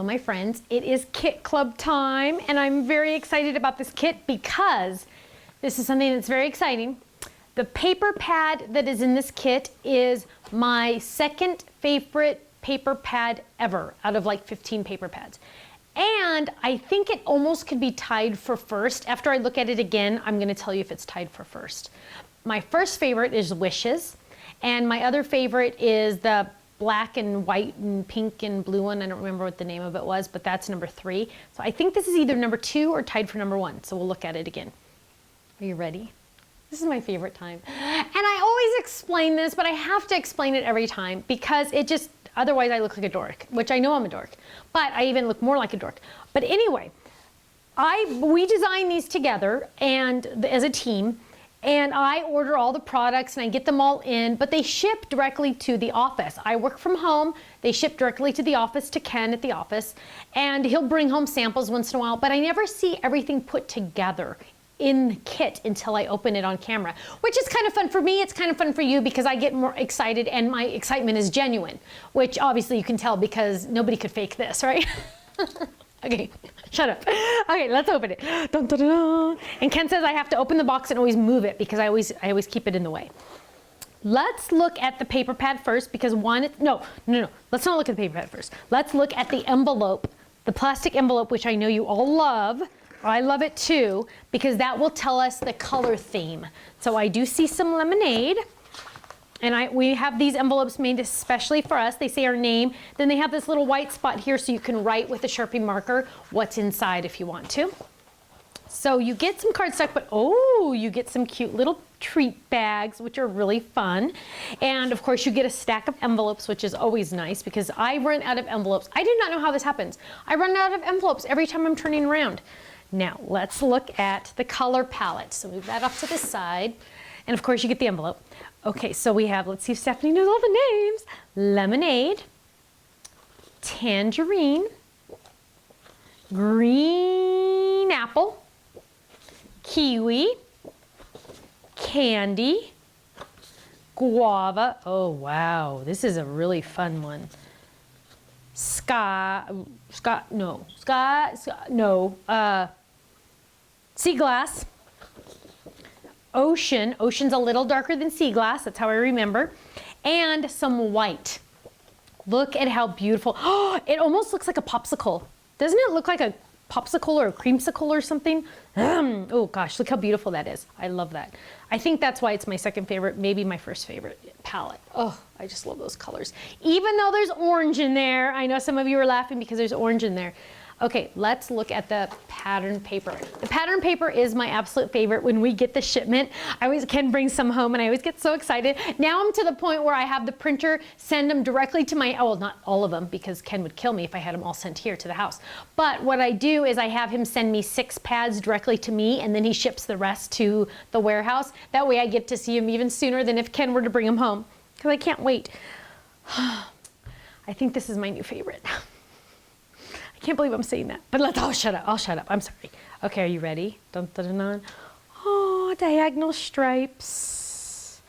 my friends, it is Kit Club time, and I'm very excited about this kit because this is something that's very exciting. The paper pad that is in this kit is my second favorite paper pad ever out of like 15 paper pads. And I think it almost could be tied for first. After I look at it again, I'm gonna tell you if it's tied for first. My first favorite is Wishes, and my other favorite is the black and white and pink and blue one. I don't remember what the name of it was, but that's number 3. So I think this is either number 2 or tied for number 1. So we'll look at it again. Are you ready? This is my favorite time. And I always explain this, but I have to explain it every time because it just, otherwise I look like a dork, which I know I'm a dork, but I even look more like a dork. But anyway, we design these together and as a team, and I order all the products and I get them all in, but they ship directly to the office. I work from home. They ship directly to the office, to Ken at the office, and he'll bring home samples once in a while, but I never see everything put together in the kit until I open it on camera, which is kind of fun for me. It's kind of fun for you because I get more excited and my excitement is genuine, which obviously you can tell because nobody could fake this, right? Okay, shut up. Okay, let's open it. Dun, dun, dun, dun. And Ken says I have to open the box and always move it because I always keep it in the way. Let's look at the paper pad first because no. Let's not look at the paper pad first. Let's look at the envelope, the plastic envelope, which I know you all love. I love it too because that will tell us the color theme. So I do see some lemonade. And we have these envelopes made especially for us. They say our name. Then they have this little white spot here so you can write with a Sharpie marker what's inside if you want to. So you get some cardstock, but oh, you get some cute little treat bags, which are really fun. And of course you get a stack of envelopes, which is always nice because I run out of envelopes. I do not know how this happens. I run out of envelopes every time I'm turning around. Now let's look at the color palette. So move that off to the side. And of course you get the envelope. Okay, so we have, let's see if Stephanie knows all the names. Lemonade, tangerine, green apple, kiwi, candy, guava. Oh wow, this is a really fun one. Sea glass. Ocean. Ocean's a little darker than sea glass. That's how I remember. And some white. Look at how beautiful. Oh, it almost looks like a popsicle. Doesn't it look like a popsicle or a creamsicle or something? Oh gosh, look how beautiful that is. I love that. I think that's why it's my second favorite, maybe my first favorite palette. Oh, I just love those colors. Even though there's orange in there. I know some of you are laughing because there's orange in there. Okay, let's look at the pattern paper. The pattern paper is my absolute favorite. When we get the shipment, I always can bring some home and I always get so excited. Now I'm to the point where I have the printer send them directly to my, well, not all of them because Ken would kill me if I had them all sent here to the house. But what I do is I have him send me 6 pads directly to me and then he ships the rest to the warehouse. That way I get to see him even sooner than if Ken were to bring them home because I can't wait. I think this is my new favorite. I can't believe I'm saying that, but I'll shut up. I'll shut up. I'm sorry. Okay, are you ready? Dun, dun, dun, dun. Oh, diagonal stripes.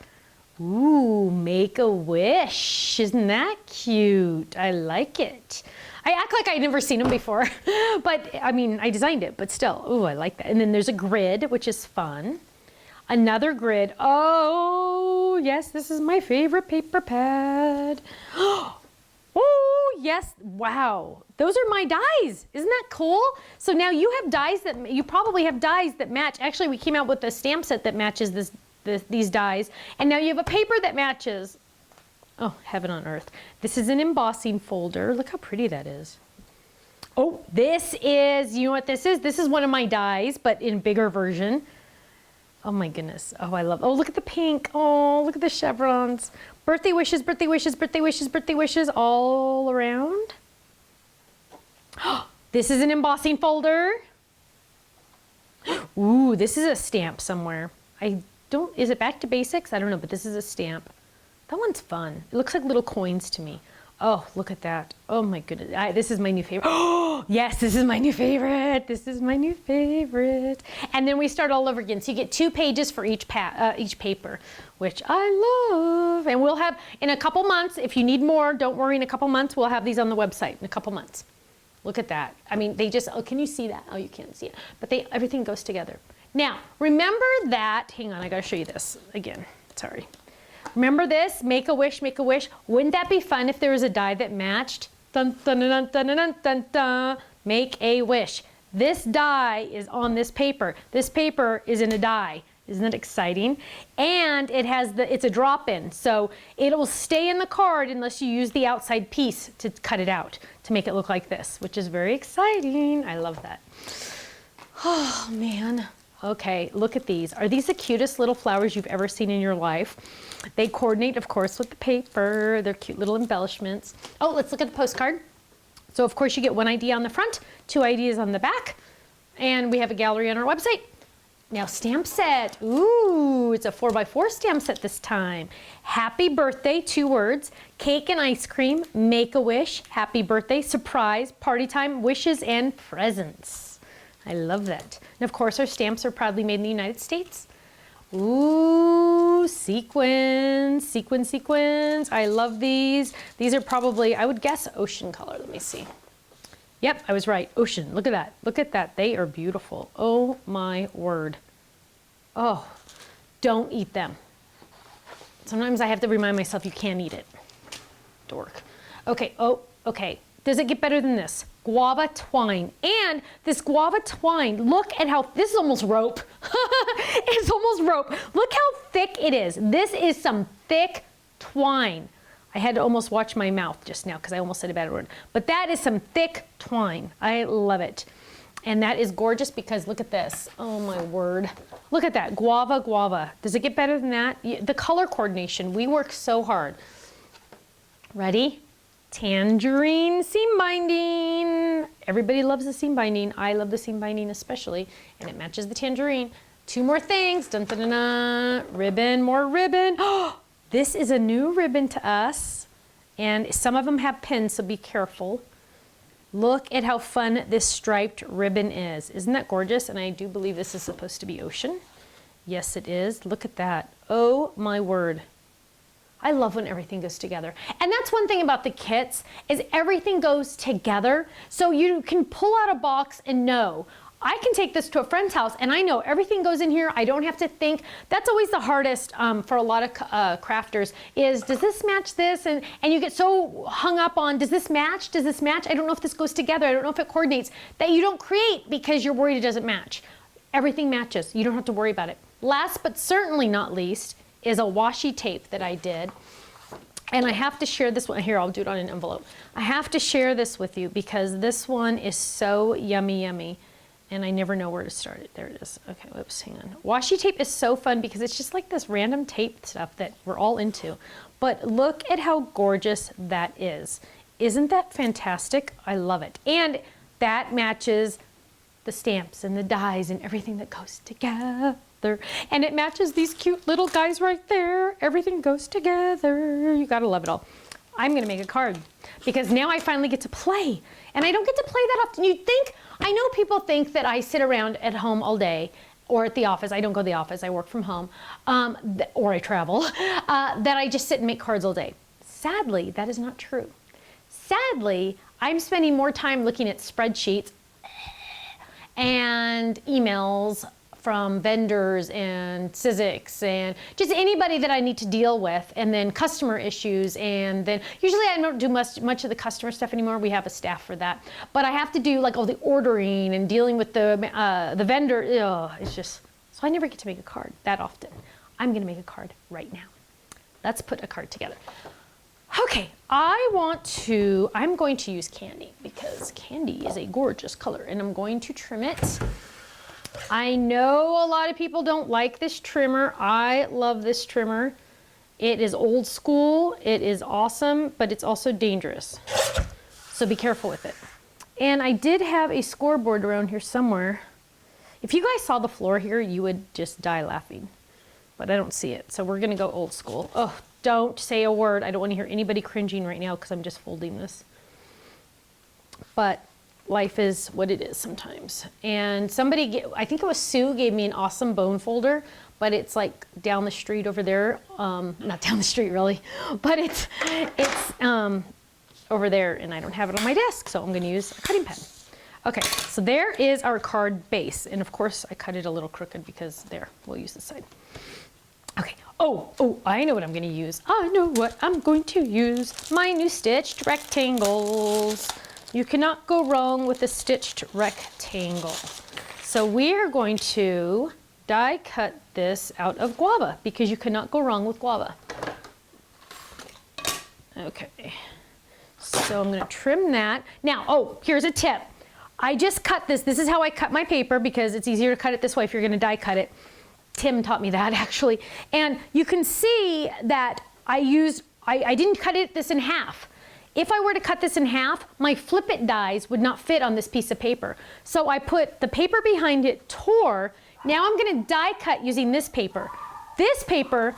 Ooh, make a wish. Isn't that cute? I like it. I act like I'd never seen them before, but I mean, I designed it, but still, ooh, I like that. And then there's a grid, which is fun. Another grid. Oh, yes, this is my favorite paper pad. Oh, yes. Wow. Those are my dies. Isn't that cool? So now you have dies that, you probably have dies that match. Actually, we came out with a stamp set that matches these dies. And now you have a paper that matches. Oh, heaven on earth. This is an embossing folder. Look how pretty that is. Oh, this is, you know what this is? This is one of my dies, but in bigger version. Oh my goodness. Oh, I love, oh, look at the pink. Oh, look at the chevrons. Birthday wishes, birthday wishes, birthday wishes, birthday wishes all around. This is an embossing folder. Ooh, this is a stamp somewhere. Is it back to basics? I don't know, but this is a stamp. That one's fun. It looks like little coins to me. Oh, look at that. Oh my goodness. This is my new favorite. Oh, yes, this is my new favorite. This is my new favorite. And then we start all over again. So you get 2 pages for each paper, which I love. And we'll have, in a couple months, if you need more, don't worry, in a couple months, we'll have these on the website in a couple months. Look at that. I mean, they just, oh, can you see that? Oh, you can't see it. But everything goes together. Now, remember that, hang on, I gotta show you this again, sorry. Remember this, make a wish, make a wish. Wouldn't that be fun if there was a die that matched? Dun, dun, dun, dun, dun, dun, dun, dun. Make a wish. This die is on this paper. This paper is in a die. Isn't that exciting? And it has it's a drop-in, so it'll stay in the card unless you use the outside piece to cut it out to make it look like this, which is very exciting. I love that. Oh, man. Okay, look at these. Are these the cutest little flowers you've ever seen in your life? They coordinate, of course, with the paper. They're cute little embellishments. Oh, let's look at the postcard. So, of course, you get one idea on the front, 2 ideas on the back, and we have a gallery on our website. Now, stamp set. Ooh, it's a 4x4 stamp set this time. Happy birthday, 2 words. Cake and ice cream, make a wish, happy birthday, surprise, party time, wishes, and presents. I love that. And of course, our stamps are proudly made in the United States. Ooh, sequins, sequins, sequins. I love these. These are probably, I would guess, ocean color. Let me see. Yep, I was right. Ocean. Look at that. Look at that. They are beautiful. Oh my word. Oh, don't eat them. Sometimes I have to remind myself you can't eat it. Dork. Okay. Oh, okay. Does it get better than this? Guava twine. And this guava twine, look at how, this is almost rope. It's almost rope. Look how thick it is. This is some thick twine. I had to almost watch my mouth just now because I almost said a bad word. But that is some thick twine. I love it. And that is gorgeous because look at this. Oh my word. Look at that. Guava, guava. Does it get better than that? The color coordination. We work so hard. Ready? Tangerine seam binding. Everybody loves the seam binding. I love the seam binding especially. And it matches the tangerine. 2 more things. Dun, dun, dun, dun. Ribbon, more ribbon. Oh! This is a new ribbon to us, and some of them have pins, so be careful. Look at how fun this striped ribbon is. Isn't that gorgeous? And I do believe this is supposed to be ocean. Yes, it is. Look at that. Oh my word. I love when everything goes together. And that's one thing about the kits, is everything goes together. So you can pull out a box and know, I can take this to a friend's house and I know everything goes in here. I don't have to think. That's always the hardest for a lot of crafters is, does this match this? And you get so hung up on, does this match? Does this match? I don't know if this goes together. I don't know if it coordinates, that you don't create because you're worried it doesn't match. Everything matches. You don't have to worry about it. Last but certainly not least is a washi tape that I did. And I have to share this one. Here, I'll do it on an envelope. I have to share this with you because this one is so yummy, yummy. And I never know where to start it. There it is. Okay, whoops, hang on. Washi tape is so fun because it's just like this random tape stuff that we're all into. But look at how gorgeous that is. Isn't that fantastic? I love it. And that matches the stamps and the dies and everything that goes together. And it matches these cute little guys right there. Everything goes together. You gotta love it all. I'm gonna make a card because now I finally get to play. And I don't get to play that often. You'd think, I know people think that I sit around at home all day or at the office. I don't go to the office, I work from home, or I travel, that I just sit and make cards all day. Sadly, that is not true. Sadly, I'm spending more time looking at spreadsheets and emails from vendors and Sizzix and just anybody that I need to deal with, and then customer issues, and then usually I don't do much of the customer stuff anymore. We have a staff for that, but I have to do like all the ordering and dealing with the vendor. It's just, so I never get to make a card that often. I'm gonna make a card right now. Let's put a card together. Okay, I'm going to use candy because candy is a gorgeous color, and I'm going to trim it. I know a lot of people don't like this trimmer. I love this trimmer. It is old school, it is awesome, but it's also dangerous. So be careful with it. And I did have a scoreboard around here somewhere. If you guys saw the floor here, you would just die laughing, but I don't see it. So we're gonna go old school. Oh, don't say a word. I don't wanna hear anybody cringing right now because I'm just folding this. But life is what it is sometimes. And somebody, I think it was Sue, gave me an awesome bone folder, but it's like down the street over there. Not down the street really, but it's over there and I don't have it on my desk, so I'm gonna use a cutting pad. Okay, so there is our card base. And of course I cut it a little crooked because there, we'll use this side. Okay, oh, I know what I'm gonna use. I know what I'm going to use. My new stitched rectangles. You cannot go wrong with a stitched rectangle. So we are going to die cut this out of guava because you cannot go wrong with guava. Okay, so I'm gonna trim that. Now, oh, here's a tip. I just cut this. This is how I cut my paper because it's easier to cut it this way if you're gonna die cut it. Tim taught me that actually. And you can see that I didn't cut this in half. If I were to cut this in half, my flip it dies would not fit on this piece of paper. So I put the paper behind it, tore. Now I'm gonna die cut using this paper. This paper,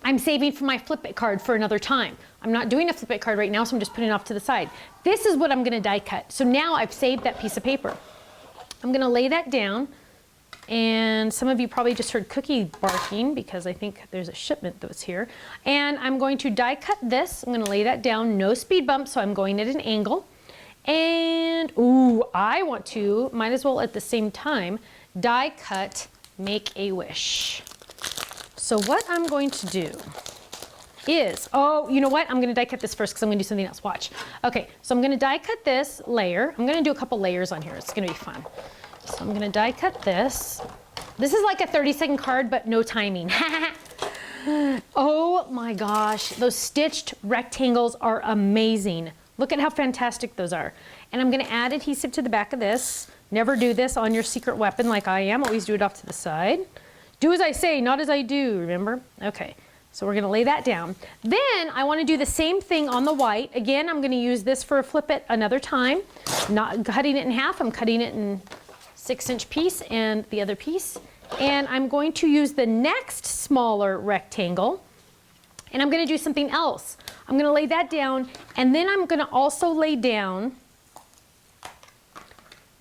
I'm saving for my flip it card for another time. I'm not doing a flip it card right now, so I'm just putting it off to the side. This is what I'm gonna die cut. So now I've saved that piece of paper. I'm gonna lay that down. And some of you probably just heard Cookie barking because I think there's a shipment that was here. And I'm going to die cut this. I'm gonna lay that down, no speed bump, so I'm going at an angle. And, ooh, I want to, might as well at the same time, die cut Make a Wish. So what I'm going to do is, oh, you know what? I'm gonna die cut this first because I'm gonna do something else, watch. Okay, so I'm gonna die cut this layer. I'm gonna do a couple layers on here, it's gonna be fun. So I'm gonna die cut this. This is like a 30-second card, but no timing. Oh my gosh, those stitched rectangles are amazing. Look at how fantastic those are. And I'm gonna add adhesive to the back of this. Never do this on your secret weapon like I am. Always do it off to the side. Do as I say, not as I do, remember? Okay, so we're gonna lay that down. Then I wanna do the same thing on the white. Again, I'm gonna use this for a flip it another time. Not cutting it in half, I'm cutting it in 6-inch piece and the other piece. And I'm going to use the next smaller rectangle and I'm gonna do something else. I'm gonna lay that down and then I'm gonna also lay down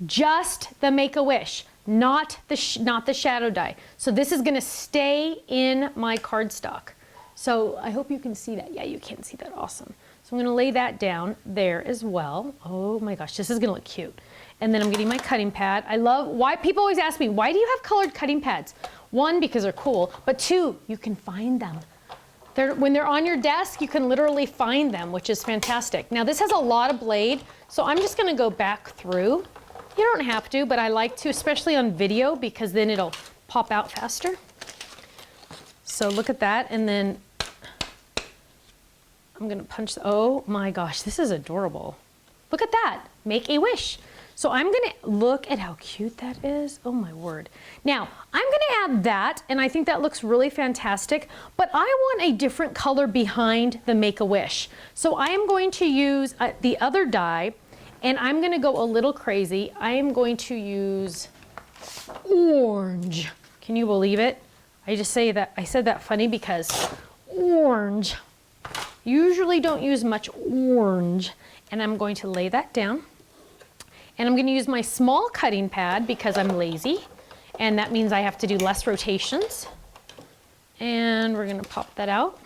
just the Make-A-Wish, not the shadow die. So this is gonna stay in my cardstock. So I hope you can see that. Yeah, you can see that, awesome. So I'm gonna lay that down there as well. Oh my gosh, this is gonna look cute. And then I'm getting my cutting pad. I love, why people always ask me, why do you have colored cutting pads? One, because they're cool, but two, you can find them. When they're on your desk, you can literally find them, which is fantastic. Now this has a lot of blade, so I'm just gonna go back through. You don't have to, but I like to, especially on video, because then it'll pop out faster. So look at that, and then I'm gonna punch, oh my gosh, this is adorable. Look at that, Make a Wish. So I'm gonna look at how cute that is. Oh my word. Now, I'm gonna add that, and I think that looks really fantastic, but I want a different color behind the Make-A-Wish. So I am going to use the other die, and I'm gonna go a little crazy. I am going to use orange. Can you believe it? I said that funny because orange. Usually don't use much orange. And I'm going to lay that down. And I'm going to use my small cutting pad because I'm lazy. And that means I have to do less rotations. And we're going to pop that out.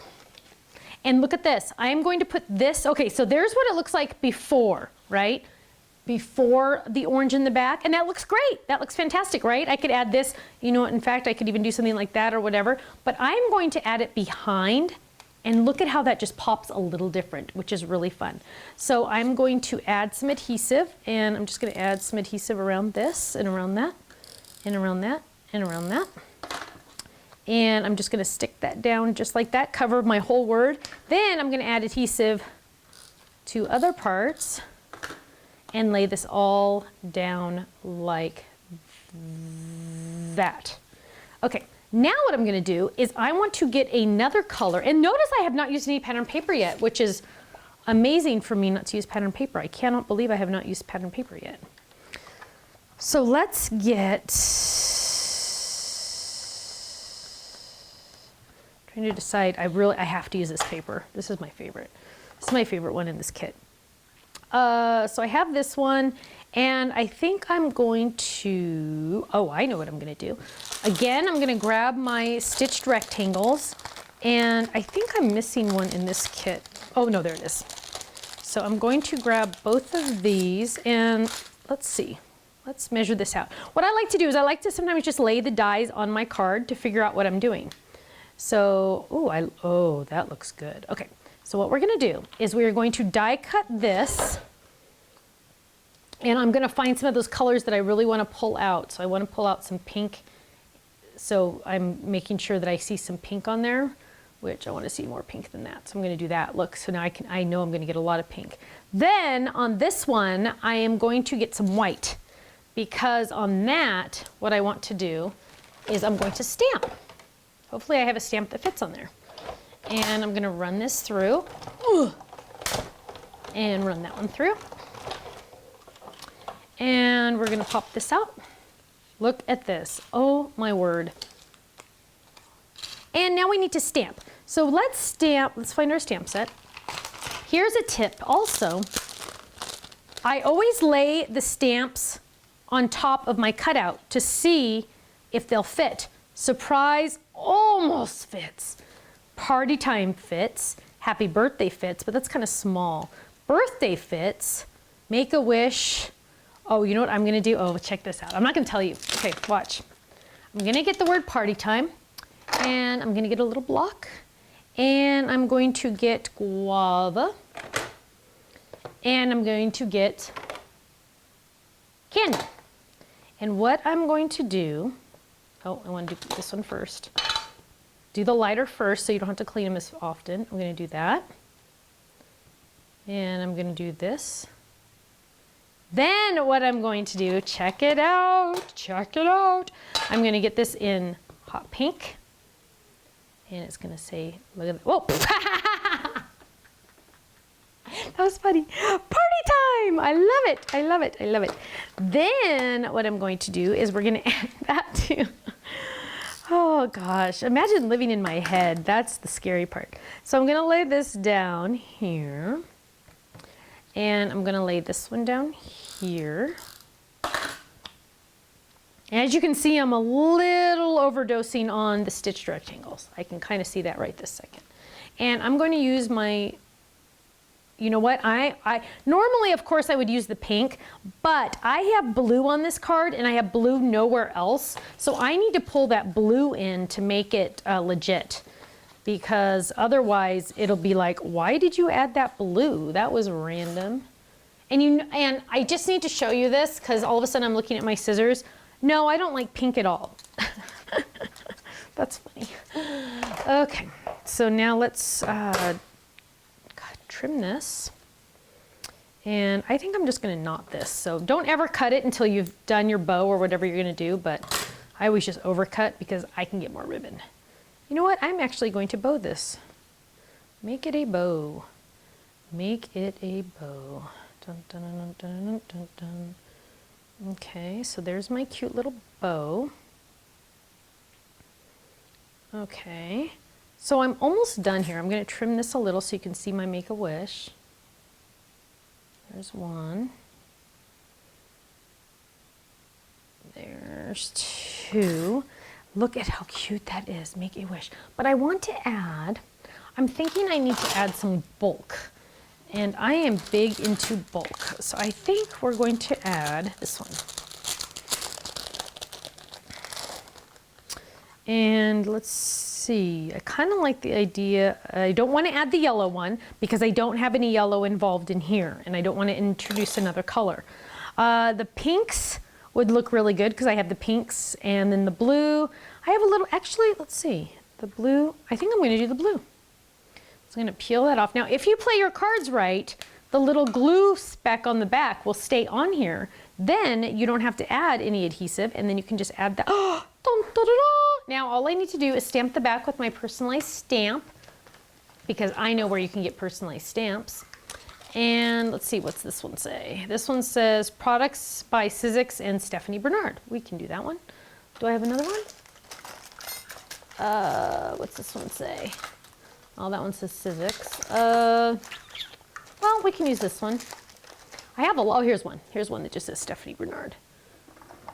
And look at this. I am going to put this, okay, so there's what it looks like before, right? Before the orange in the back. And that looks great. That looks fantastic, right? I could add this, you know, in fact, I could even do something like that or whatever. But I'm going to add it behind. And look at how that just pops a little different, which is really fun. So I'm going to add some adhesive, and I'm just going to add some adhesive around this and around that and around that and around that. And I'm just going to stick that down just like that, cover my whole word. Then I'm going to add adhesive to other parts and lay this all down like that. Okay. Now what I'm gonna do is I want to get another color, and notice I have not used any pattern paper yet, which is amazing for me not to use pattern paper. I cannot believe I have not used pattern paper yet. So let's get, trying to decide, I have to use this paper. This is my favorite. This is my favorite one in this kit. So I have this one, and I think I'm going to, oh, I know what I'm gonna do. Again, I'm gonna grab my stitched rectangles, and I think I'm missing one in this kit. Oh no, there it is. so I'm going to grab both of these and let's see. Let's measure this out. What I like to do is I like to sometimes just lay the dies on my card to figure out what I'm doing. So, oh, that looks good. Okay, so what we're gonna do is we are going to die cut this, and I'm gonna find some of those colors that I really wanna pull out. So I wanna pull out some pink. So I'm making sure that I see some pink on there, which I wanna see more pink than that. So I'm gonna do that. Look, so now I know I'm gonna get a lot of pink. Then on this one, I am going to get some white, because on that, what I want to do is I'm going to stamp. Hopefully I have a stamp that fits on there. And I'm gonna run this through. And run that one through. And we're gonna pop this out. Look at this, oh my word. And now we need to stamp. So let's stamp, let's find our stamp set. Here's a tip also. I always lay the stamps on top of my cutout to see if they'll fit. Surprise almost fits. Party time fits. Happy birthday fits, but that's kind of small. Birthday fits. Make a wish. Oh, you know what I'm gonna do? Oh, check this out. I'm not gonna tell you. Okay, watch. I'm gonna get the word party time, and I'm gonna get a little block, and I'm going to get guava, and I'm going to get candy. And what I'm going to do, oh, I want to do this one first. Do the lighter first so you don't have to clean them as often. I'm going to do that. And I'm going to do this. Then what I'm going to do, check it out, check it out. I'm going to get this in hot pink. And it's going to say, look at that. Whoa! That was funny. Party time! I love it, I love it, I love it. Then what I'm going to do is we're going to add that to, oh gosh, imagine living in my head. That's the scary part. So I'm going to lay this down here. And I'm going to lay this one down here. As you can see, I'm a little overdosing on the stitched rectangles. I can kind of see that right this second. And I'm going to use my, you know what, I normally, of course, I would use the pink, but I have blue on this card and I have blue nowhere else. So I need to pull that blue in to make it legit, because otherwise it'll be like, why did you add that blue? That was random. And I just need to show you this because all of a sudden I'm looking at my scissors. No, I don't like pink at all. That's funny. Okay, so now let's trim this. And I think I'm just gonna knot this. So don't ever cut it until you've done your bow or whatever you're gonna do, but I always just overcut because I can get more ribbon. You know what, I'm actually going to bow this. Make it a bow. Make it a bow. Dun, dun, dun, dun, dun, dun, dun. Okay, so there's my cute little bow. Okay, so I'm almost done here. I'm going to trim this a little so you can see my Make-A-Wish. There's one. There's two. Look at how cute that is, Make-A-Wish. But I want to add, I'm thinking I need to add some bulk. And I am big into bulk. So I think we're going to add this one. And let's see, I kind of like the idea, I don't want to add the yellow one because I don't have any yellow involved in here and I don't want to introduce another color. The pinks would look really good because I have the pinks, and then the blue. I have a little, actually, let's see, the blue, I think I'm going to do the blue. So I'm going to peel that off. Now, if you play your cards right, the little glue speck on the back will stay on here. Then you don't have to add any adhesive, and then you can just add that. Oh, dun, dun, dun, dun. Now, all I need to do is stamp the back with my personalized stamp, because I know where you can get personalized stamps. And let's see, what's this one say? This one says products by Sizzix and Stephanie Bernard. We can do that one. Do I have another one? What's this one say? Oh, that one says Sizzix. Well, we can use this one. I have a lot. Oh, here's one. Here's one that just says Stephanie Bernard.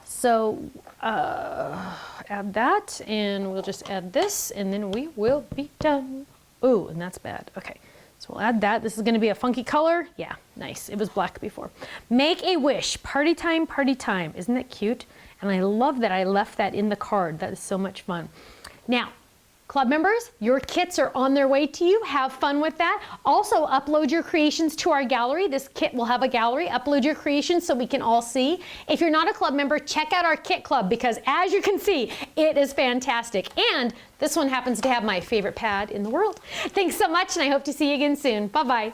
So add that, and we'll just add this, and then we will be done. Ooh, and that's bad. Okay, So we'll add that. This is gonna be a funky color. Yeah, nice. It was black before. Make a wish. Party time, party time. Isn't that cute? And I love that I left that in the card. That is so much fun. Now, club members, your kits are on their way to you. Have fun with that. Also, upload your creations to our gallery. This kit will have a gallery. Upload your creations so we can all see. If you're not a club member, check out our kit club because as you can see, it is fantastic. And this one happens to have my favorite pad in the world. Thanks so much, and I hope to see you again soon. Bye-bye.